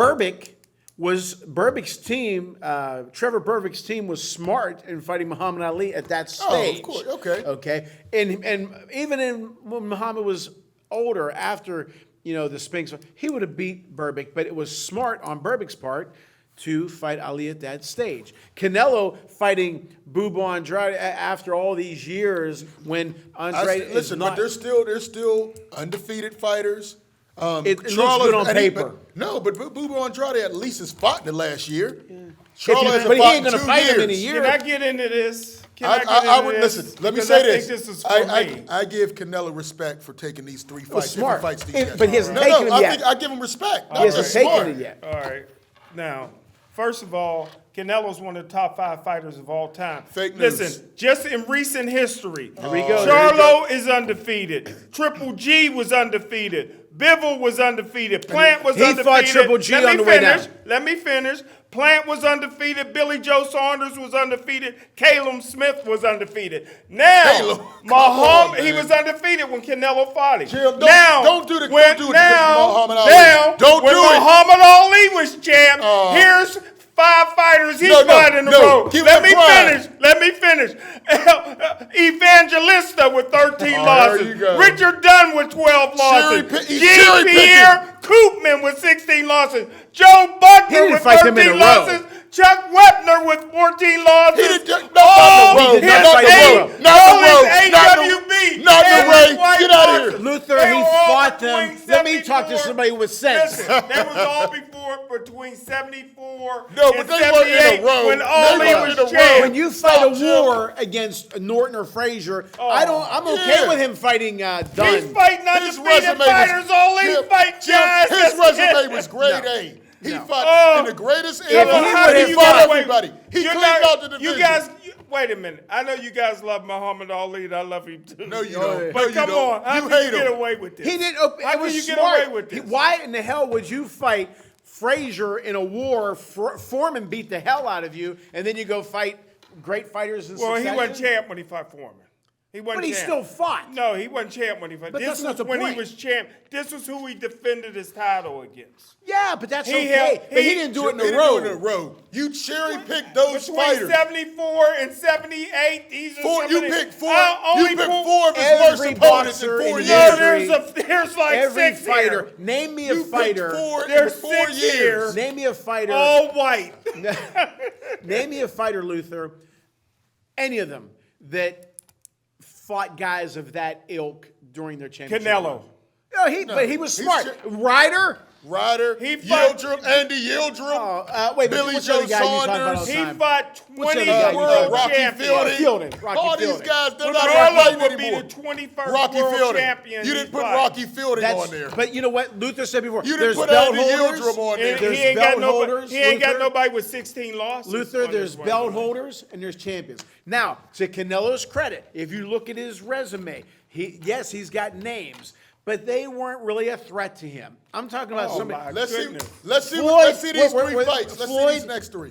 Berbick's team, Trevor Berbick's team was smart in fighting Muhammad Ali at that stage. Oh, of course. Okay. Okay. And even when Muhammad was older, after, the Spinks, he would have beat Berbick, but it was smart on Berbick's part to fight Ali at that stage. Canelo fighting Bubu Andrade after all these years when Andrade is not... but they're still undefeated fighters. It looks good on paper. But Bubu Andrade at least has fought the last year. But he ain't going to fight him in a year. Can I get into this? I would listen. Let me Because say I this. think this is for me. I give Canelo respect for taking these 3 fights. smart. If he fights these guys. But he hasn't No, taken no, them yet. I give him respect. He hasn't taken Smart. it yet. All right. Now, first of all, Canelo's one of the top 5 fighters of all time. Fake news. Listen, just in recent history, Here we go. Charlo is undefeated. Triple G was undefeated. Bivol was undefeated. Plant was He undefeated. fought Triple G on the way down. Let me finish. Plant was undefeated. Billy Joe Saunders was undefeated. Caleb Smith was undefeated. Now, Caleb, come Muhammad, on, he man. was undefeated when Canelo fought him. Jim, Don't do it when because Muhammad Ali. Now, Don't when do it. Muhammad Ali was champ, here's 5 fighters he's fought in a row. Give Let him me pride. finish. Let me finish. Evangelista with 13 losses. you go. Richard Dunn with 12 losses. He's cherry picking. Jean-Pierre Koopman with 16 losses. Joe Buckner didn't with fight them in 13 a row. losses. Chuck Wepner with 14 losses. He didn't- Oh, not in the row. his Not in the A- row. Not in the all row. his Not in the- AWB. not in the Every row. white Get outta here. boxer. Luther, They he were all fought them. between Let me talk to 74 somebody with sense. Listen, they was all between 74 No, and but they weren't in a 78 row. when They Ali weren't in a was row. champ. When you fight Stop, a Jim. war against Norton or Frazier, I'm okay Yeah. with him fighting Dunn. He's fighting His undefeated resume fighters. All he Jim, fight Jim, guys. his that's resume it. was grade A. He No. fought in the greatest he era. would've He fought fought- everybody. He You're cleaned not- out the division. You guys, wait a minute. I know you guys love Muhammad Ali, and I love him too. No, you Oh, don't. yeah. No, But you come don't. on, how You can hate you get him. away with this? He didn't. How It can was you get smart. away with this? Why in the hell would you fight Frazier in a war? Foreman beat the hell out of you, and then you go fight great fighters in Well, he succession? wasn't champ when he fought Foreman. He wasn't But he champ. still fought. No, he wasn't champ when he fought. But This that's not was the when point. he was champ. This was who he defended his title against. Yeah, but that's He okay. held- But he he- didn't do it in He a didn't row. do it in a row. You cherry picked those Between fighters. 74 and 78, these are Four, some you of the- picked four. I You only picked pulled- 4 of his worst Every opponents in boxer 4 in years. No, there's like Every 6 fighter. here. Name me a You picked fighter. 4 in There's 4 6 years. here. Name me a fighter. All white. Name me a fighter, Luther. Any of them that fought guys of that ilk during their championship. Canelo. No, but he was smart. Ryder. He fought Yildirim, Andy Yildirim, Wait, Billy what's Joe the other guy you talk about all Saunders. the He time? fought What's 20 the other guy you world talk about? Rocky champions. Fielding. Rocky All these Fielding. guys, they're Well, not Charlo fighting would be anymore. the 21st Rocky world Fielding. champion. You he didn't put fought. Rocky Fielding on there. But you know what Luther said before? You didn't There's put belt Andy holders. Yildirim on there. And There's he ain't belt got nobody. holders, He ain't got Luther. nobody with 16 losses. Luther, on there's his way. belt holders and there's champions. Now, to Canelo's credit, if you look at his resume, he's got names, but they weren't really a threat to him. I'm talking about somebody. my Let's see. goodness. Let's see Floyd- these wait, three wait, fights. Let's see Floyd- these next three.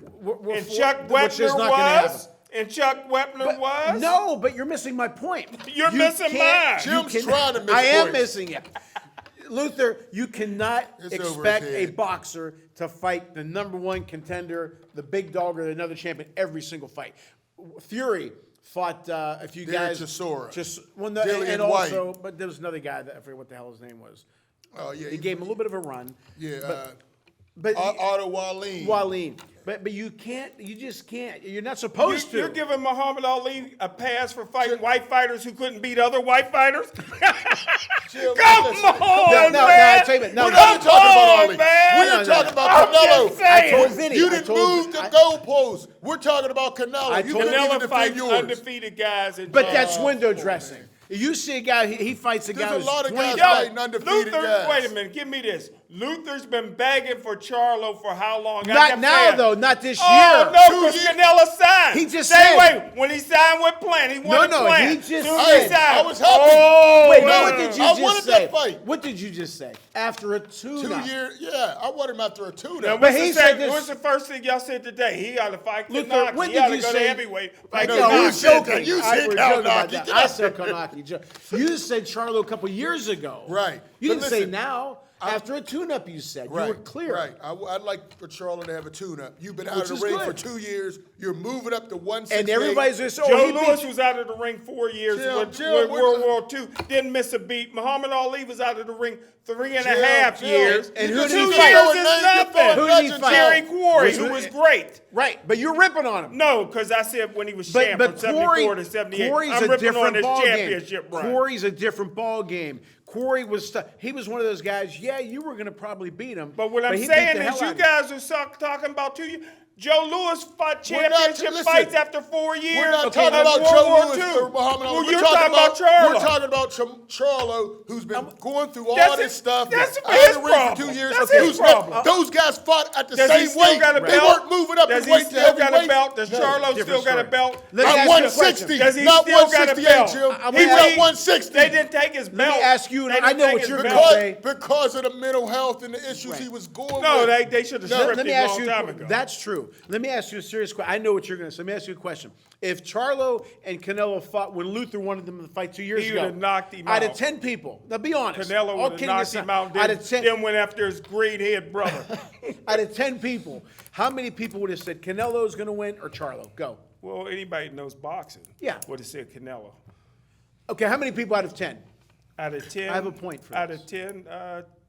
And Chuck Which is Wepner not gonna happen. was. And Chuck Wepner was. No, but you're missing my point. You're You missing can't- mine. you Jim's trying to miss I am points. missing it. Luther, you cannot It's over his expect a head. boxer to fight the #1 contender, the big dog, or another champion every single fight. Fury fought a few Derek guys. Chisora. And Dillian also, but there was another guy that I forget what the hell his name was. Oh yeah, He gave him a little bit of a run. yeah. But Otto Wallin. Wallin. But you can't. You just can't. You're not supposed to. You're giving Muhammad Ali a pass for fighting white fighters who couldn't beat other white fighters? Jim, Come listen. on, No, man. I tell you what, no, We're no, not talking about Ali. man. We're No, talking no. about I'm Canelo. just saying. I told Vinny. You I didn't told- move the I- goalposts. We're talking about Canelo. I You told- didn't even Canelo defend fights yours. undefeated guys. But that's window dressing. You see a guy, he fights a guy There's a who's lot of 20 guys fighting undefeated Luther, guys. wait a minute, give me this. Luther's been begging for Charlo for how long? I Not kept now, saying, though, not this Oh, year. no, 2 because years. Canelo signed. He just Same said- way, when he signed with Plant, he wanted No, Plant. he just Soon as said- he signed, I was happy. Oh, Wait, no, what no, did no. you I just wanted say? that fight. What did you just say? After a 2 tune-up. years, yeah. I want him after a Now, tune-up. But what's, he the said sec- this- what's the first thing y'all said today? He got to fight Luther, Kownacki. when He did got to you go say- to heavyweight. Fight No, No, you we're Kownacki. said joking. that. You I- said we're joking about Kownacki. that. Get I out. said Kownacki. You said Charlo a couple years ago. Right. You But didn't say listen, now. After a tune-up, you said. Right, You were clear. Right. I'd like for Charlo to have a tune-up. You've been out Which of is the ring good. for 2 years. You're moving up to 168. And everybody's going to say, Joe oh, he Louis beat was out of the ring 4 years with Jim, World War II. Didn't miss a beat. Muhammad Ali was out of the ring 3.5 Jim, years. and you who just did he 2 fight? years Who is did nothing. Who did he fight? Jerry Quarry, Was who it- was great. Right, but you're ripping on him. No, because I said when he was But, champ but from 74 to Corey, 78. Corey's I'm a ripping on different his ball game. championship run. Corey's a different ball game. Corey was he was one of those guys. Yeah, you were going to probably beat him. But what I'm he beat saying the is, hell you out of him. guys are talking about 2 years. Joe Louis fought We're not- championship listen, fights after 4 years. We're not of talking about World Joe War Louis II. or Muhammad Ali. Well, We're you're talking about Charlo. We're talking about Charlo, who's been going through all That's this his- stuff. that's out his of the ring for problem. 2 years. That's his Who's problem. not- those guys fought at the Does he same still weight. got a They belt? weren't moving up Does in he weight to still got a heavyweight. belt? Does No, Charlo different still got a story. belt? Let me Not ask you a 160, question. Does he not still got a 168, belt? Jim. I'm He's gonna at ask- 160. They didn't take his belt. me ask you, They I didn't know take what his you're belt. gonna say. Because of the mental health and the issues he was going No, with. they should have No, stripped Let me him a ask long you. time ago. That's true. Let me ask you a serious question. I know what you're going to say. Let me ask you a question. If Charlo and Canelo fought when Luther wanted them to fight 2 years He ago, would have knocked him out of out. 10 people. Now, be honest. Canelo All would have kidding knocked aside, him out. Out of 10, Then went after his great head brother. out of 10 people, how many people would have said Canelo's going to win or Charlo? Go. Well, anybody that knows boxing Yeah. would have said Canelo. Okay, how many people out of 10? Out of 10, I have a point for out this. of 10,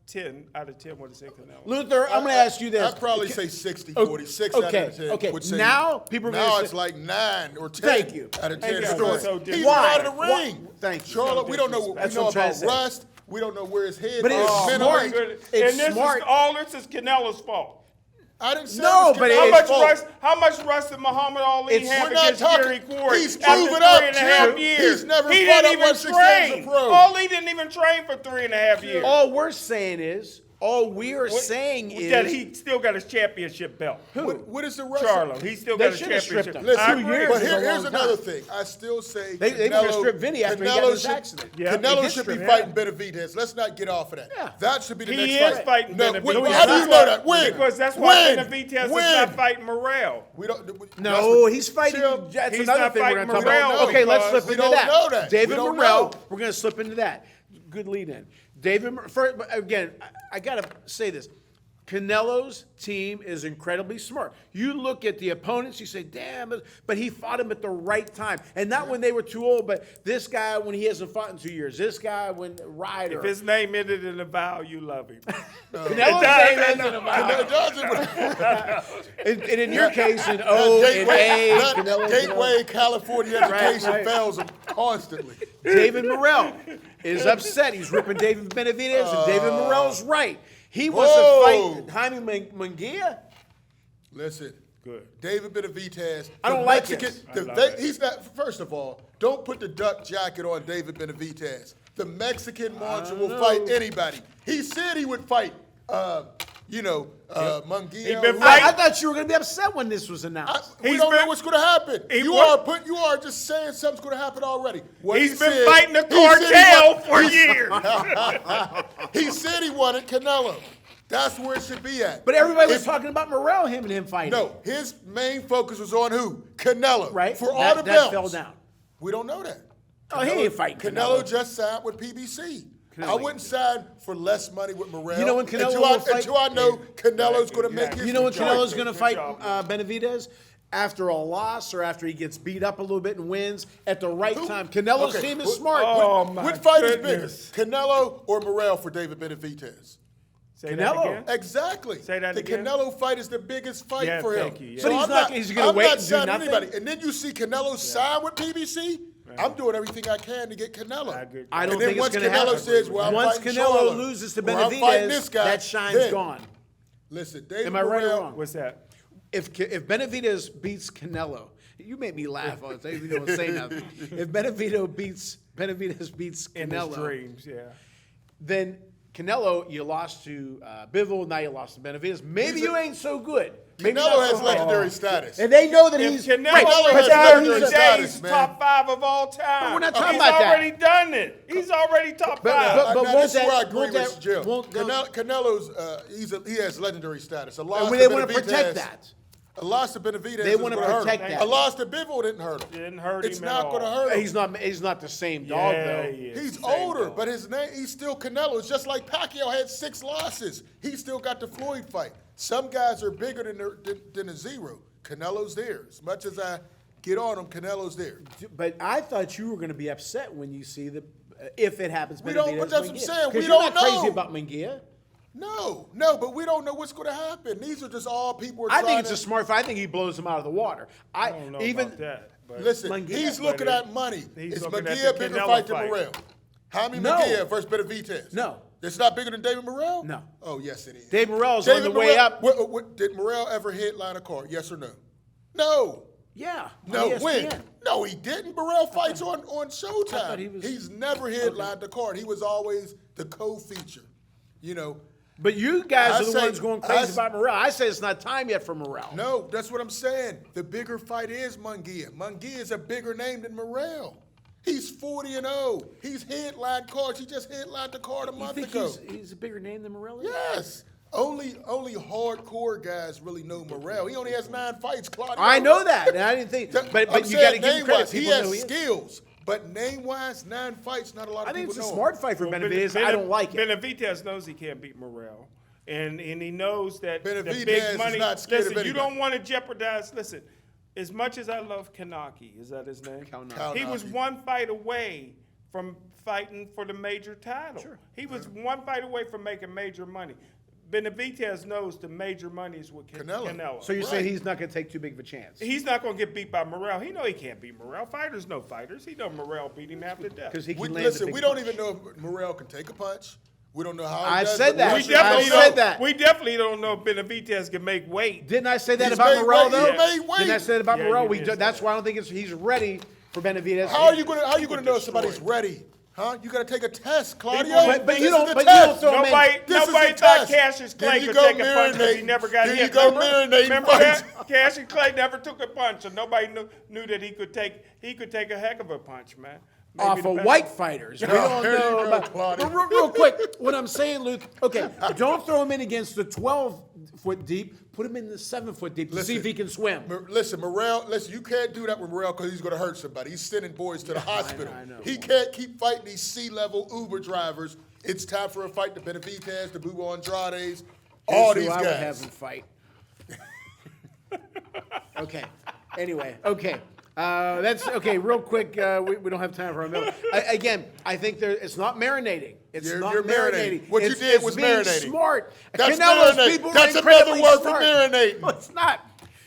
10 out of 10 would have said Canelo. Luther, I'm going to ask you this. I'd probably say 60-40. 6 out Okay, of 10 okay. would say. Now, people are Now gonna it's say- like 9 or 10 Thank you. out of Thank 10 you. stories. So He's different. Why? out of the Why? ring. Thank you. Charlo, we don't know. We That's know what I'm trying about to say. rust. We don't know where his head But is. it's mentally. smart. And this smart. is all this is Canelo's fault. I didn't say No, it was but Canelo's it's- fault. How much rust did Muhammad Ali It's- have We're not against talking- Jerry Quarry he's after proven up, 3.5 Jim. years? He's never he fought didn't at even 160 as a train. pro. Ali didn't even train for 3.5 years. All we're saying is, all we are saying is that he still got his championship belt. What is the rust? Charlo, he still They got his should have stripped championship. him. Listen, I 2 agree. years but is a here's long another time. thing. I still say They were gonna strip Vinny after he got in his accident. Yeah, Canelo they did should be strip him. fighting Benavidez. Let's not get off of that. Yeah. That should be the He next is fight. fighting No, Benavidez. how do you know that? When? Because that's why When? Benavidez is When? not fighting Morrell. We don't. No, he's fighting. Jim, That's he's another not thing we're going to talk fighting about. Morrell Okay, let's because slip we into don't that. know that. David We don't Morrell, know. we're going to slip into that. Good lead in. First, again, I got to say this. Canelo's team is incredibly smart. You look at the opponents, you say, damn, but he fought him at the right time. And not when they were too old, but this guy when he hasn't fought in 2 years. This guy when Ryder. If his name ended in a vowel, you love him. Canelo's It name does, ends in a vowel. It doesn't. And in your case, an O, an A, That Canelo. Gateway, California education right. fails him constantly. David Morrell is upset. He's ripping David Benavidez, and David Morrell's right. He wants to fight Jaime Munguia. Listen. Good. David Benavidez. I don't the like Mexican, this. He's not. First of all, don't put the duck jacket on David Benavidez. The Mexican monster will fight anybody. He said he would fight. Munguia. I thought you were going to be upset when this was announced. We don't know what's going to happen. You are just saying something's going to happen already. He's been fighting the cartel for years. He said he wanted Canelo. That's where it should be at. But everybody was talking about Morrell, him and him fighting. No, his main focus was on who? Canelo. Right. For all the belts. That fell down. We don't know that. Oh, he ain't fighting Canelo just signed with PBC. I wouldn't sign for less money with Morrell. You know when Canelo will fight? Until I know Canelo's going to make his. You know when Canelo's going to fight Benavidez? After a loss or after he gets beat up a little bit and wins at the right time. Canelo's team is smart. What fight is bigger, Canelo or Morrell for David Benavidez? Say Canelo. That again? Exactly. Say that again. The Canelo fight is the biggest fight for him. Thank you, yeah. But he's going to wait and do nothing? Anybody. And then you see Canelo sign with PBC. I'm doing everything I can to get Canelo. I don't think it's going to happen. Once Canelo says, well, once I'm fighting Canelo Charlo, loses to or I'm fighting this Benavidez, guy, that shine's gone. Listen, David Am I right or Morrell, wrong? What's that? If Benavidez beats Canelo, you make me laugh all the time. You don't say nothing. If Benavidez beats In his Canelo, dreams, yeah. then Canelo, you lost to Bivol, now you lost to Benavidez. Maybe you ain't so good. Maybe Canelo not has so legendary status. And they know that If he's Canelo has retired legendary today, status, he's man. top 5 of all time. But we're not talking He's about that. already done it. He's already top 5. but Now, won't this is where I that- agree won't with that- Jim. won't- Canelo's he has legendary status. A loss And to they want to Benavidez- protect that. A loss to Benavidez They is wanna gonna hurt protect him. that. A loss to Bivol didn't hurt him. Didn't hurt It's him not at going to all. hurt him. He's not the same dog, though. he is. He's the same older, dog. but his name, he's still Canelo. It's just like Pacquiao had 6 losses. He still got the Floyd fight. Some guys are bigger than a zero. Canelo's there. As much as I get on him, Canelo's there. But I thought you were going to be upset when you see the if it happens. We don't- but that's what I'm Munguia. saying. We 'Cause you're don't not crazy know. about Munguia. No, but we don't know what's going to happen. These are just all people are I trying think it's to. a smart fight. I think he blows him out of the water. I don't know about that. But Listen, Munguia. he's looking at money. He's Is looking at Munguia the bigger Canelo fight than fight. Morrell? Jaime No. Munguia versus Benavidez. No. It's not bigger than David Morrell? No. Oh, yes, it is. Dave Morrell's on the way up. Did Morrell ever headline a card? Yes or no? No. Yeah. No, on when? ESPN. No, he didn't. Morrell fights on Showtime. thought he was- He's never headlined the card. He was always the co-feature. You know, But you guys I are the say- ones going crazy about Morrell. I say it's not time yet for Morrell. no, that's what I'm saying. The bigger fight is Munguia. Munguia is a bigger name than Morrell. He's 40-0. He's headlined cards. He just headlined the card a You month think ago. he's a bigger name than Morrell is? Yes. Only hardcore guys really know Morrell. He only has 9 fights. Claudio. I know that, and I didn't think. But I'm you got to saying give him credit. name-wise, he People know has he is. skills. But name-wise, 9 fights, not a lot I of think people it's a know smart him. fight for Well, Benavidez. I don't like it. Benavidez knows he can't beat Morrell. And he knows that the Benavidez big is money. not scared of Listen, you anybody. don't want to jeopardize. Listen, as much as I love Kownacki, is that his name? Kownacki. He was 1 fight away from fighting for the major title. Sure. He was 1 fight away from making major money. Benavidez knows the major money is with Canelo. So you're Right. saying he's not going to take too big of a chance? He's not going to get beat by Morrell. He know he can't beat Morrell. Fighters know fighters. He know Morrell beat him after death. Because he can land Listen, a big we don't punch. even know if Morrell can take a punch. We don't know how. I he does said it. that. We I've definitely said don't- that. We definitely don't know if Benavidez can make weight. Didn't I say that He's about made Morrell weight. though? He made weight. Didn't I say that about Yeah, Morrell? you did say That's that. why I don't think he's ready for Benavidez. How are you gonna know if somebody's ready? Huh? You gotta take a test, Claudio. But This you is don't- the but you don't test. throw him in. Nobody This is nobody the thought test. Cassius Then Clay you could go take a punch because he marinating. never got Then hit. you go marinating Remember fights. that? Cassius Clay never took a punch, and nobody knew that he could take a heck of a punch, man. Maybe Off the of best- white fighters. We don't here you know go, about. Claudio. But real quick, what I'm saying, Luke. Okay, don't throw him in against the 12-foot deep. Put him in the 7-foot deep to see if he can swim. Listen, Morrell. Listen, you can't do that with Morrell because he's gonna hurt somebody. He's sending boys to the hospital. I know. He can't keep fighting these C-level Uber drivers. It's time for a fight. The Benavidez, the Bubo Andrades, all Here's who these I would have guys. him fight. Okay. Anyway. Okay. That's okay. Real quick, we don't have time for a minute. Again, I think it's not marinating. It's You're not marinating. marinating. What you did was being marinating. Smart. That's Canelo's marinate. people That's are another incredibly word for smart. marinating. No, it's not.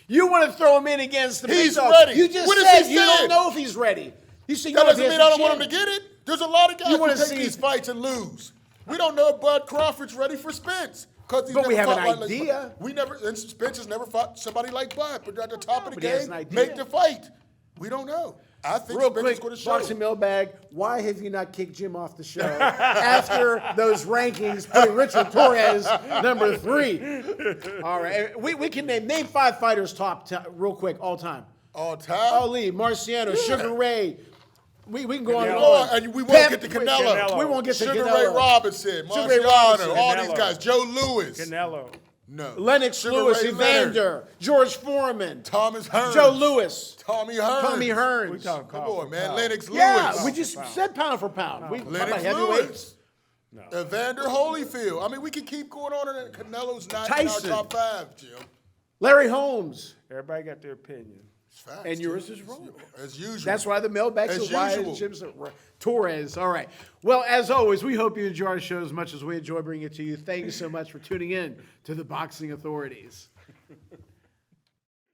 You want to throw him in against the big He's dog. ready. You just What does said he you say? don't know if he's ready. You see, That you doesn't mean I don't want him to get it. There's a lot of guys You who wanna take see- these fights and lose. We don't know if Bud Crawford's ready for Spence. But we have an idea. And Spence has never fought somebody like Bud, but at the top of the but he has game, an idea. make the fight. We don't know. I think Real Spence is quick, going to show. Boxing Mailbag, why have you not kicked Jim off the show after those rankings putting Richard Torres number 3? All right, we can name 5 fighters real quick, all time. All time. Ali, Marciano, Sugar Ray. We can go on and Canelo. on. And we won't Pep- get to Canelo. We won't get to Sugar Canelo. Ray Robinson, Sugar Ray Marciano, Robinson. all Canelo. these guys. Joe Lewis. Canelo. No. Lennox Sugar Lewis, Ray Evander, Leonard. George Foreman, Thomas Hearns. Joe Lewis, Tommy Hearns. Tommy We Hearns. talking Come pound on, for man. pound. Lennox Yeah, Lewis. we just said pound for pound. We Lennox heavyweights. Lewis. Evander Holyfield. I mean, we can keep going on, and Canelo's not in our Tyson. top 5, Jim. Larry Holmes. Everybody got their opinion. It's facts, And Jim. yours is wrong. As usual. That's why the mailbag As says why usual. is Jim's Torres. All right. Well, as always, we hope you enjoy our show as much as we enjoy bringing it to you. Thank you so much for tuning in to the Boxing Authorities.